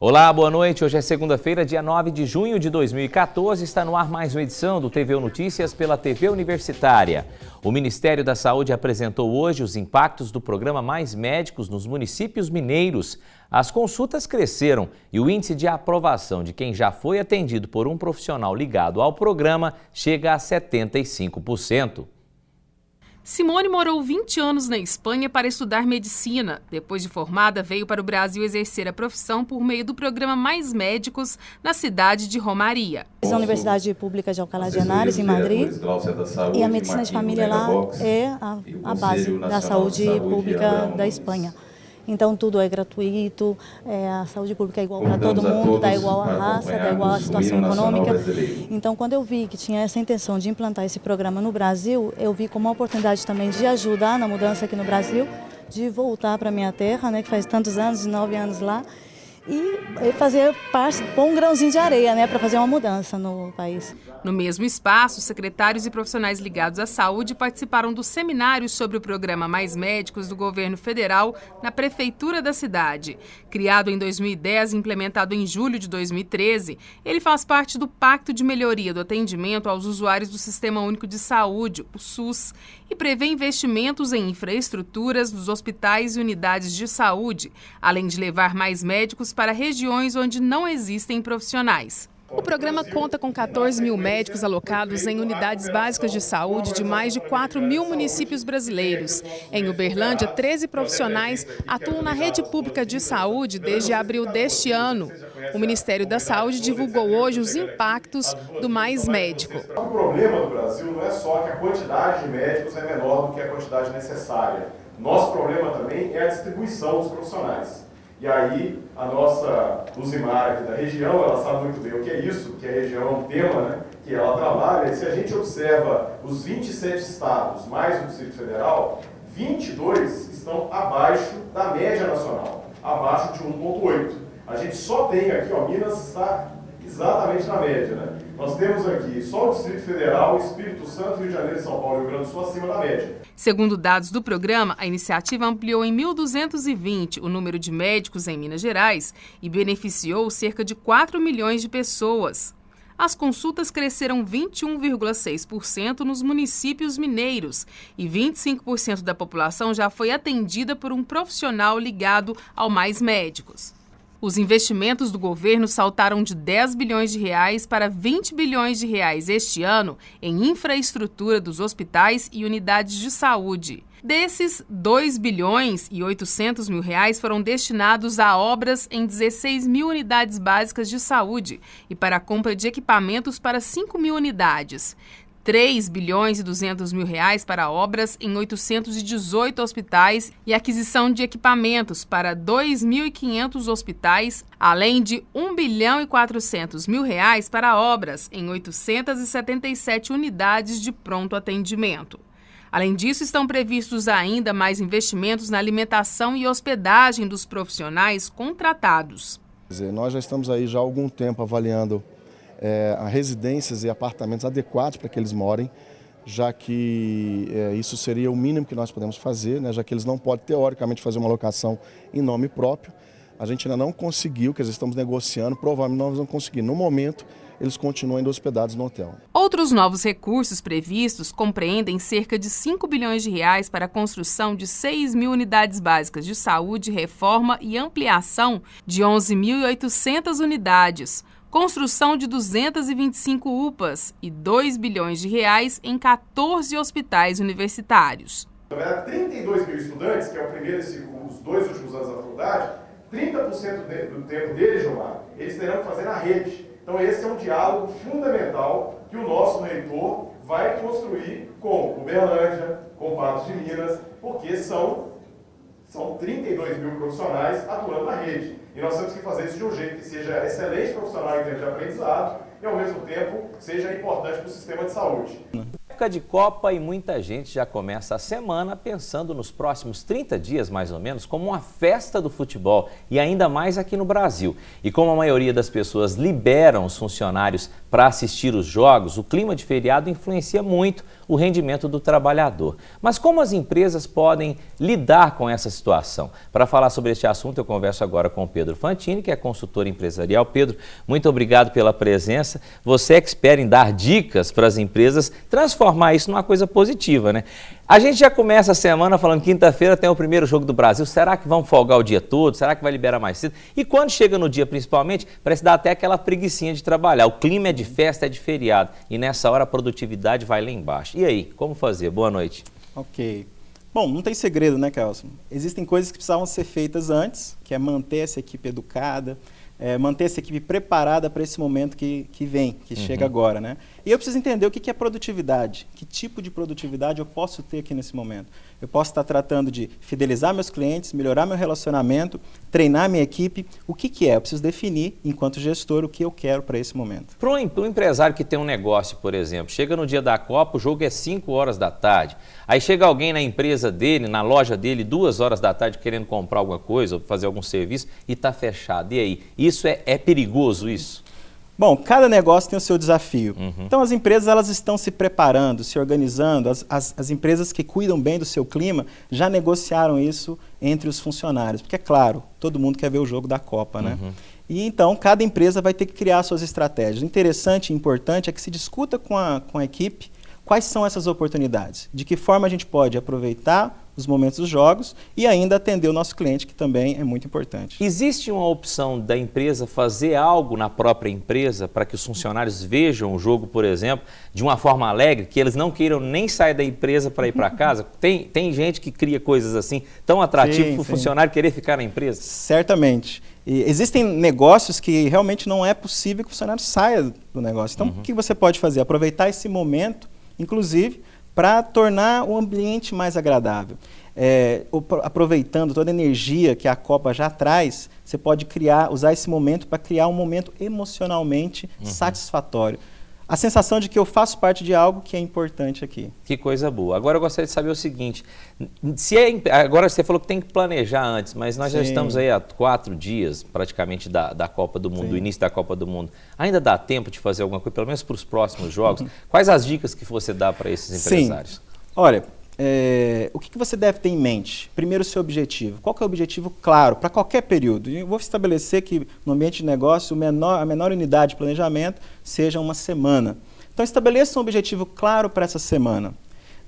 Olá, boa noite. Hoje é segunda-feira, dia 9 de junho de 2014. Está no ar mais uma edição do TVU Notícias pela TV Universitária. O Ministério da Saúde apresentou hoje os impactos do programa Mais Médicos nos municípios mineiros. As consultas cresceram e o índice de aprovação de quem já foi atendido por um profissional ligado ao programa chega a 75%. Simone morou 20 anos na Espanha para estudar medicina. Depois de formada, veio para o Brasil exercer a profissão por meio do programa Mais Médicos na cidade de Romaria. A Universidade Pública de Alcalá de Henares, em Madrid, e a medicina de família lá é a base da saúde pública da Espanha. Então tudo é gratuito, a saúde pública é igual para todo mundo, dá igual a raça, dá igual a situação econômica. Então quando eu vi que tinha essa intenção de implantar esse programa no Brasil, eu vi como uma oportunidade também de ajudar na mudança aqui no Brasil, de voltar para minha terra, né, que faz tantos anos, 9 anos lá, e fazer parte, pôr um grãozinho de areia, né, para fazer uma mudança no país. No mesmo espaço, secretários e profissionais ligados à saúde participaram do seminário sobre o programa Mais Médicos do governo federal na prefeitura da cidade. Criado em 2010 e implementado em julho de 2013, ele faz parte do Pacto de Melhoria do Atendimento aos Usuários do Sistema Único de Saúde, o SUS, e prevê investimentos em infraestruturas dos hospitais e unidades de saúde, além de levar mais médicos para regiões onde não existem profissionais. O programa conta com 14 mil médicos alocados em unidades básicas de saúde de mais de 4 mil municípios brasileiros. Em Uberlândia, 13 profissionais atuam na rede pública de saúde desde abril deste ano. O Ministério da Saúde divulgou hoje os impactos do Mais Médico. O problema do Brasil não é só que a quantidade de médicos é menor do que a quantidade necessária. Nosso problema também é a distribuição dos profissionais. E aí, a nossa Luzimara aqui da região, ela sabe muito bem o que é isso, que a região é um tema, né, que ela trabalha. E se a gente observa os 27 estados, mais o Distrito Federal, 22 estão abaixo da média nacional, abaixo de 1,8. A gente só tem aqui, ó, Minas está exatamente na média, né? Nós temos aqui só o Distrito Federal, Espírito Santo, Rio de Janeiro, São Paulo e Rio Grande do Sul acima da média. Segundo dados do programa, a iniciativa ampliou em 1.220 o número de médicos em Minas Gerais e beneficiou cerca de 4 milhões de pessoas. As consultas cresceram 21,6% nos municípios mineiros e 25% da população já foi atendida por um profissional ligado ao Mais Médicos. Os investimentos do governo saltaram de 10 bilhões de reais para 20 bilhões de reais este ano em infraestrutura dos hospitais e unidades de saúde. Desses, 2 bilhões e 800 mil reais foram destinados a obras em 16 mil unidades básicas de saúde e para a compra de equipamentos para 5 mil unidades. 3 bilhões e 200 mil reais para obras em 818 hospitais e aquisição de equipamentos para 2.500 hospitais, além de 1 bilhão e 400 mil reais para obras em 877 unidades de pronto atendimento. Além disso, estão previstos ainda mais investimentos na alimentação e hospedagem dos profissionais contratados. Nós já estamos aí já há algum tempo avaliando residências e apartamentos adequados para que eles morem, já que isso seria o mínimo que nós podemos fazer, né, já que eles não podem, teoricamente, fazer uma locação em nome próprio. A gente ainda não conseguiu, quer dizer, estamos negociando, provavelmente nós vamos conseguir. No momento, eles continuam ainda hospedados no hotel. Outros novos recursos previstos compreendem cerca de 5 bilhões de reais para a construção de 6 mil unidades básicas de saúde, reforma e ampliação de 11.800 unidades, construção de 225 UPAs e 2 bilhões de reais em 14 hospitais universitários. Na verdade, 32 mil estudantes, que é o primeiro e os 2 últimos anos da faculdade, 30% do tempo deles, Gilmar, eles terão que fazer na rede. Então esse é um diálogo fundamental que o nosso reitor vai construir com Uberlândia, com Patos de Minas, porque são 32 mil profissionais atuando na rede. E nós temos que fazer isso de um jeito que seja excelente profissional em termos de aprendizado e, ao mesmo tempo, seja importante para o sistema de saúde. Na época época de Copa e muita gente já começa a semana pensando nos próximos 30 dias, mais ou menos, como uma festa do futebol, e ainda mais aqui no Brasil. E como a maioria das pessoas liberam os funcionários para assistir os jogos, o clima de feriado influencia muito o rendimento do trabalhador. Mas como as empresas podem lidar com essa situação? Para falar sobre este assunto, eu converso agora com o Pedro Fantini, que é consultor empresarial. Pedro, muito obrigado pela presença. Você é expert em dar dicas para as empresas transformar isso numa coisa positiva, né? A gente já começa a semana falando quinta-feira tem o primeiro jogo do Brasil. Será que vão folgar o dia todo? Será que vai liberar mais cedo? E quando chega no dia, principalmente, parece dar até aquela preguicinha de trabalhar. O clima é de festa, é de feriado. E nessa hora a produtividade vai lá embaixo. E aí, como fazer? Boa noite. Ok. Bom, não tem segredo, né, Kelson? Existem coisas que precisavam ser feitas antes, que é manter essa equipe educada, manter essa equipe preparada para esse momento que chega agora, né? E eu preciso entender o que é produtividade, que tipo de produtividade eu posso ter aqui nesse momento. Eu posso estar tratando de fidelizar meus clientes, melhorar meu relacionamento, treinar minha equipe. O que é? Eu preciso definir, enquanto gestor, o que eu quero para esse momento. Para um empresário que tem um negócio, por exemplo, chega no dia da Copa, o jogo é 5 horas da tarde. Aí chega alguém na empresa dele, na loja dele, 2 horas da tarde querendo comprar alguma coisa ou fazer algum serviço e está fechado. E aí? Isso é perigoso, isso? Bom, cada negócio tem o seu desafio. Então, as empresas elas estão se preparando, se organizando. As empresas que cuidam bem do seu clima já negociaram isso entre os funcionários. Porque, é claro, todo mundo quer ver o jogo da Copa, né? E, então, cada empresa vai ter que criar suas estratégias. O interessante e importante é que se discuta com a equipe quais são essas oportunidades. De que forma a gente pode aproveitar os momentos dos jogos e ainda atender o nosso cliente, que também é muito importante. Existe uma opção da empresa fazer algo na própria empresa para que os funcionários vejam o jogo, por exemplo, de uma forma alegre, que eles não queiram nem sair da empresa para ir para casa? Tem gente que cria coisas assim tão atrativas para o funcionário querer ficar na empresa? Certamente. E existem negócios que realmente não é possível que o funcionário saia do negócio. Então, o que você pode fazer? Aproveitar esse momento, inclusive, para tornar o ambiente mais agradável. Aproveitando toda a energia que a Copa já traz, você pode usar esse momento para criar um momento emocionalmente satisfatório. A sensação de que eu faço parte de algo que é importante aqui. Que coisa boa. Agora eu gostaria de saber o seguinte, agora você falou que tem que planejar antes, mas nós já estamos aí há 4 dias praticamente da Copa do Mundo, do início da Copa do Mundo. Ainda dá tempo de fazer alguma coisa, pelo menos para os próximos jogos? Quais as dicas que você dá para esses empresários? Olha, o que você deve ter em mente? Primeiro, o seu objetivo. Qual que é o objetivo claro para qualquer período? Eu vou estabelecer que no ambiente de negócio a menor unidade de planejamento seja uma semana. Então, estabeleça um objetivo claro para essa semana.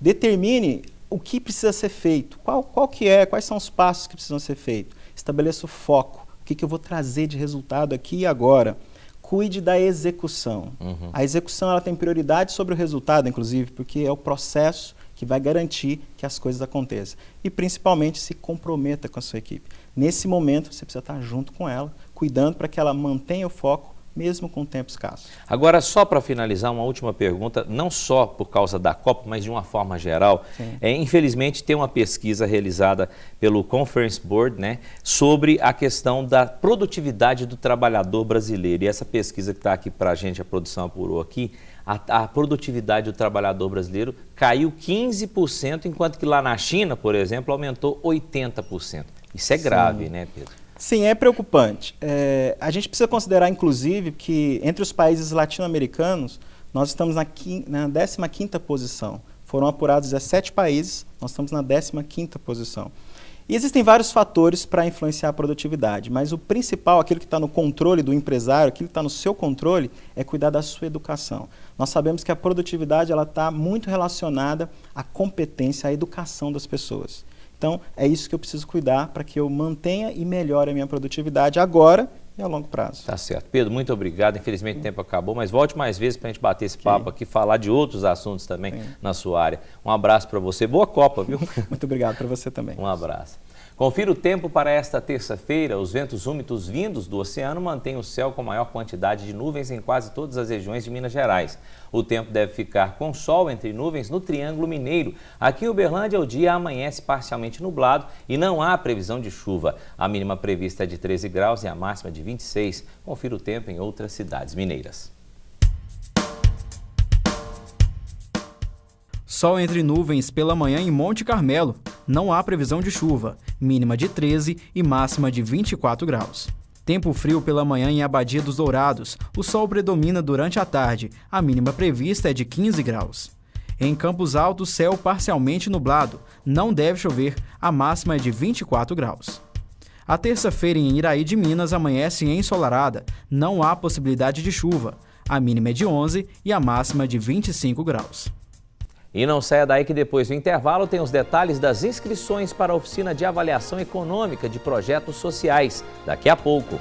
Determine o que precisa ser feito. Quais são os passos que precisam ser feitos? Estabeleça o foco. O que eu vou trazer de resultado aqui e agora? Cuide da execução. A execução ela tem prioridade sobre o resultado, inclusive, porque é o processo que vai garantir que as coisas aconteçam. E, principalmente, se comprometa com a sua equipe. Nesse momento, você precisa estar junto com ela, cuidando para que ela mantenha o foco, mesmo com tempo escasso. Agora, só para finalizar, uma última pergunta, não só por causa da Copa, mas de uma forma geral. Infelizmente, tem uma pesquisa realizada pelo Conference Board, né, sobre a questão da produtividade do trabalhador brasileiro. E essa pesquisa que está aqui para a gente, a produção apurou aqui, a produtividade do trabalhador brasileiro caiu 15%, enquanto que lá na China, por exemplo, aumentou 80%. Isso é grave, né, Pedro? Sim, é preocupante. A gente precisa considerar, inclusive, que entre os países latino-americanos, nós estamos na 15ª posição. Foram apurados 17 países, nós estamos na 15ª posição. E existem vários fatores para influenciar a produtividade, mas o principal, aquilo que está no controle do empresário, aquilo que está no seu controle, é cuidar da sua educação. Nós sabemos que a produtividade está muito relacionada à competência, à educação das pessoas. Então, é isso que eu preciso cuidar para que eu mantenha e melhore a minha produtividade agora e a longo prazo. Tá certo. Pedro, muito obrigado. Infelizmente o tempo acabou, mas volte mais vezes para a gente bater esse papo aqui, falar de outros assuntos também na sua área. Um abraço para você. Boa Copa, viu? Muito obrigado para você também. Um abraço. Confira o tempo para esta terça-feira. Os ventos úmidos vindos do oceano mantêm o céu com maior quantidade de nuvens em quase todas as regiões de Minas Gerais. O tempo deve ficar com sol entre nuvens no Triângulo Mineiro. Aqui em Uberlândia, o dia amanhece parcialmente nublado e não há previsão de chuva. A mínima prevista é de 13 graus e a máxima de 26. Confira o tempo em outras cidades mineiras. Sol entre nuvens pela manhã em Monte Carmelo. Não há previsão de chuva, mínima de 13 e máxima de 24 graus. Tempo frio pela manhã em Abadia dos Dourados. O sol predomina durante a tarde. A mínima prevista é de 15 graus. Em Campos Altos, céu parcialmente nublado. Não deve chover. A máxima é de 24 graus. A terça-feira em Iraí de Minas amanhece ensolarada. Não há possibilidade de chuva. A mínima é de 11 e a máxima de 25 graus. E não saia daí que depois do intervalo tem os detalhes das inscrições para a oficina de avaliação econômica de projetos sociais. Daqui a pouco.